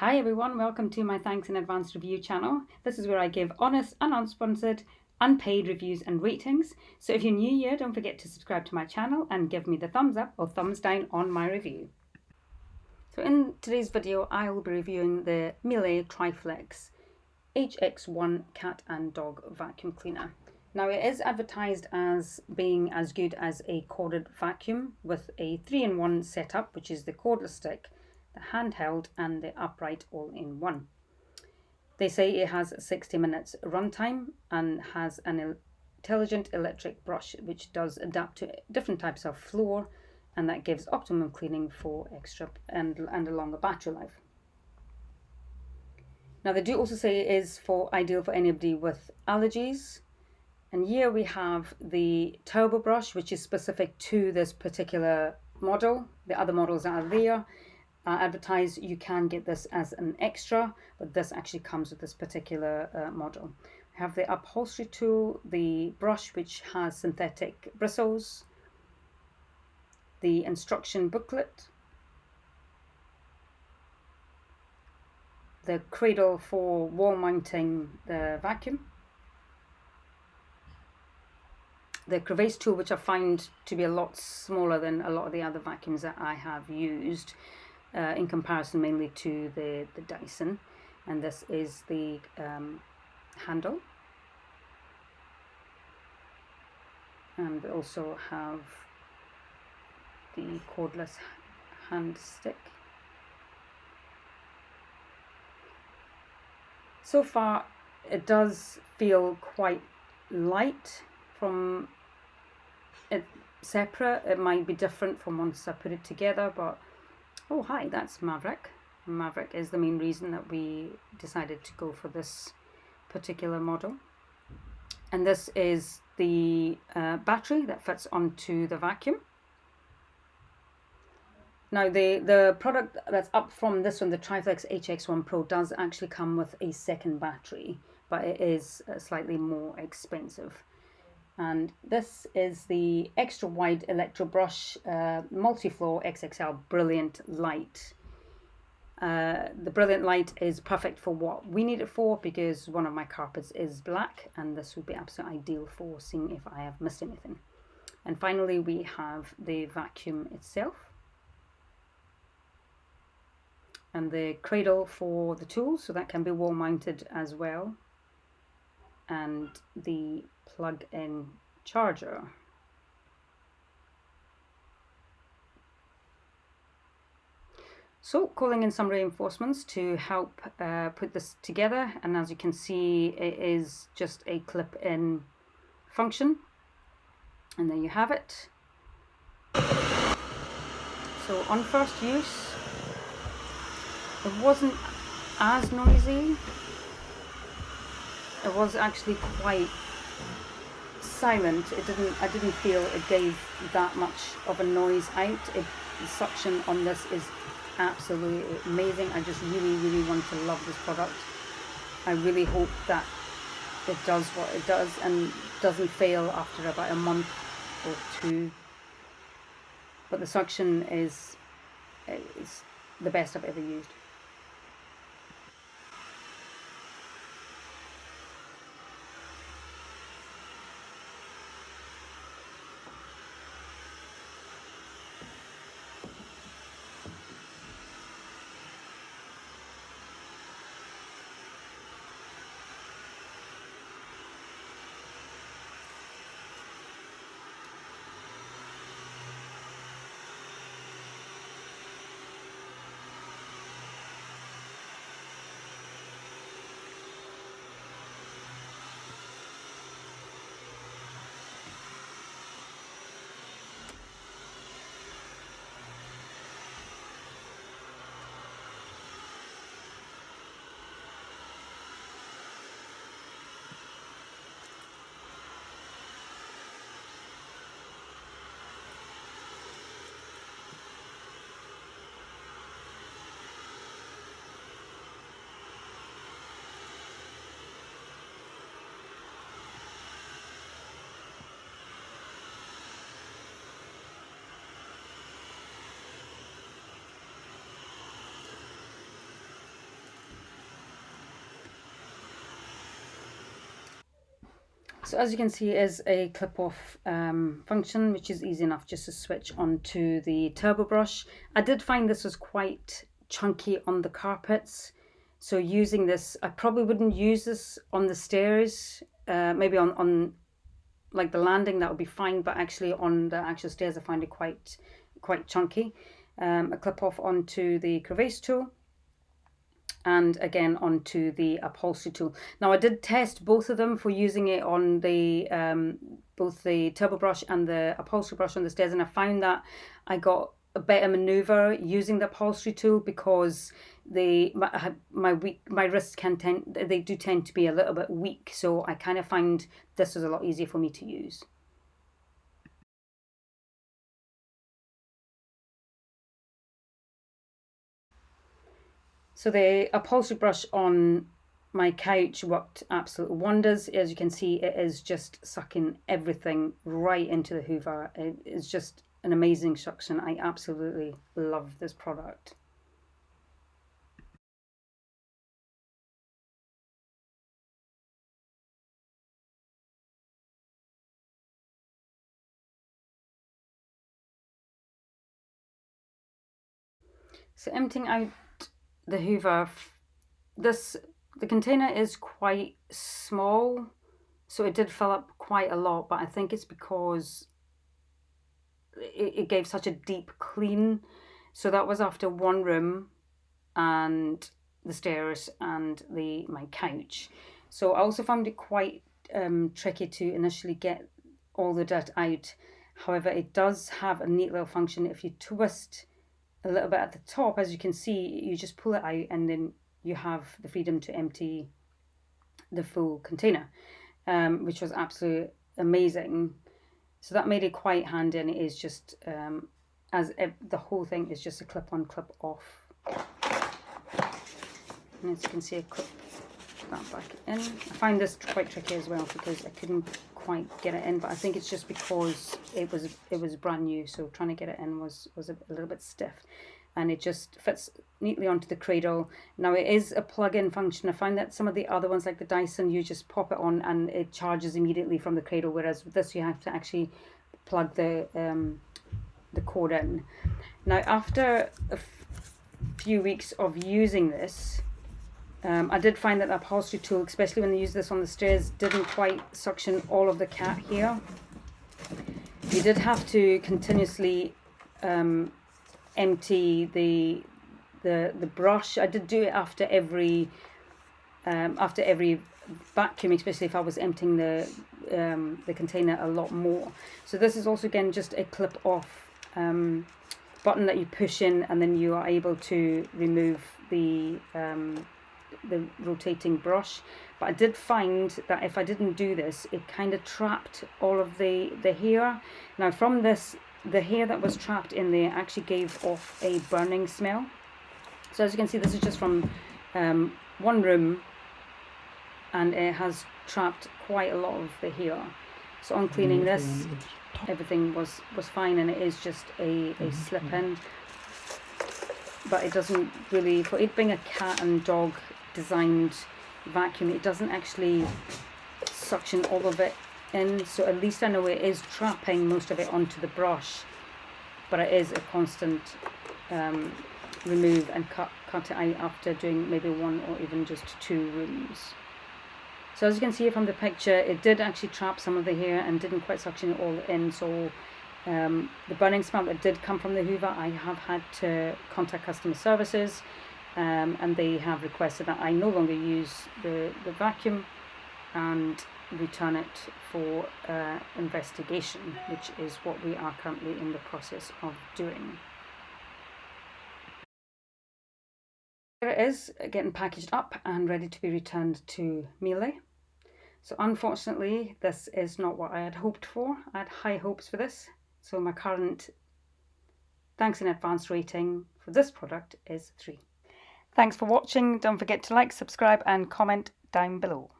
Hi everyone, welcome to my Thanks in Advance review channel. This is where I give honest and unsponsored, unpaid reviews and ratings. So if you're new here, don't forget to subscribe to my channel and give me the thumbs up or thumbs down on my review. So in today's video, I will be reviewing the Miele TriFlex HX1 cat and dog vacuum cleaner. Now it is advertised as being as good as a corded vacuum with a 3-in-1 setup, which is the cordless stick, the handheld and the upright all in one. They say it has 60 minutes runtime and has an intelligent electric brush which does adapt to different types of floor, and that gives optimum cleaning for extra and a longer battery life. Now they do also say it is ideal for anybody with allergies. And here we have the turbo brush, which is specific to this particular model. The other models that are there advertised, you can get this as an extra, but this actually comes with this particular model. We have the upholstery tool, the brush which has synthetic bristles, the instruction booklet, the cradle for wall mounting the vacuum, the crevasse tool, which I find to be a lot smaller than a lot of the other vacuums that I have used, in comparison mainly to the Dyson. And this is the handle, and we also have the cordless hand stick. So far it does feel quite light from it separate. It might be different from once I put it together, but oh hi, that's Maverick. Maverick is the main reason that we decided to go for this particular model. And this is the battery that fits onto the vacuum. Now the product that's up from this one, the TriFlex HX1 Pro, does actually come with a second battery, but it is slightly more expensive. And this is the extra wide electro brush, multi-floor XXL Brilliant Light. The Brilliant Light is perfect for what we need it for, because one of my carpets is black and this would be absolutely ideal for seeing if I have missed anything. And finally we have the vacuum itself and the cradle for the tools, so that can be wall mounted as well, and the plug-in charger. So calling in some reinforcements to help put this together, and as you can see it is just a clip-in function, and there you have it. So on first use it wasn't as noisy. It was actually quite silent. I didn't feel it gave that much of a noise out. The suction on this is absolutely amazing. I just really want to love this product. I really hope that it does what it does and doesn't fail after about a month or two. But the suction is the best I've ever used. So as you can see, it is a clip-off function, which is easy enough just to switch onto the turbo brush. I did find this was quite chunky on the carpets, so using this, I probably wouldn't use this on the stairs. Maybe on like the landing, that would be fine, but actually on the actual stairs I find it quite chunky. A clip off onto the crevasse tool, and again onto the upholstery tool. Now I did test both of them for using it on the both the turbo brush and the upholstery brush on the stairs, and I found that I got a better maneuver using the upholstery tool because my wrists they do tend to be a little bit weak, so I kind of find this was a lot easier for me to use. So the upholstery brush on my couch worked absolute wonders. As you can see, it is just sucking everything right into the hoover. It is just an amazing suction. I absolutely love this product. So emptying out the hoover, the container is quite small, so it did fill up quite a lot, but I think it's because it gave such a deep clean. So that was after one room and the stairs and my couch. So I also found it quite tricky to initially get all the dirt out. However, it does have a neat little function. If you twist a little bit at the top, as you can see, you just pull it out and then you have the freedom to empty the full container, which was absolutely amazing. So that made it quite handy, and it is just the whole thing is just a clip on, clip off. And as you can see, I clip that back in. I find this quite tricky as well because I couldn't quite get it in, but I think it's just because it was brand new, so trying to get it in was a little bit stiff, and it just fits neatly onto the cradle. Now it is a plug-in function. I find that some of the other ones like the Dyson, you just pop it on and it charges immediately from the cradle, whereas with this you have to actually plug the cord in. Now after a few weeks of using this, I did find that the upholstery tool, especially when they use this on the stairs, didn't quite suction all of the cat hair. You did have to continuously empty the brush. I did do it after every vacuum, especially if I was emptying the container a lot more. So this is also again just a clip off button that you push in, and then you are able to remove the rotating brush. But I did find that if I didn't do this, it kind of trapped all of the hair. Now from this, the hair that was trapped in there actually gave off a burning smell. So as you can see, this is just from one room, and it has trapped quite a lot of the hair. So on cleaning this, everything was fine, and it is just a slip in. But it doesn't really, for it being a cat and dog designed vacuum, it doesn't actually suction all of it in. So at least I know it is trapping most of it onto the brush, but it is a constant remove and cut it out after doing maybe one or even just 2 rooms. So as you can see from the picture, it did actually trap some of the hair and didn't quite suction it all in. So the burning smell that did come from the hoover, I have had to contact customer services, and they have requested that I no longer use the vacuum and return it for investigation, which is what we are currently in the process of doing. Here it is, getting packaged up and ready to be returned to Miele. So unfortunately, this is not what I had hoped for. I had high hopes for this. So my current thanks in advance rating for this product is 3. Thanks for watching. Don't forget to like, subscribe and comment down below.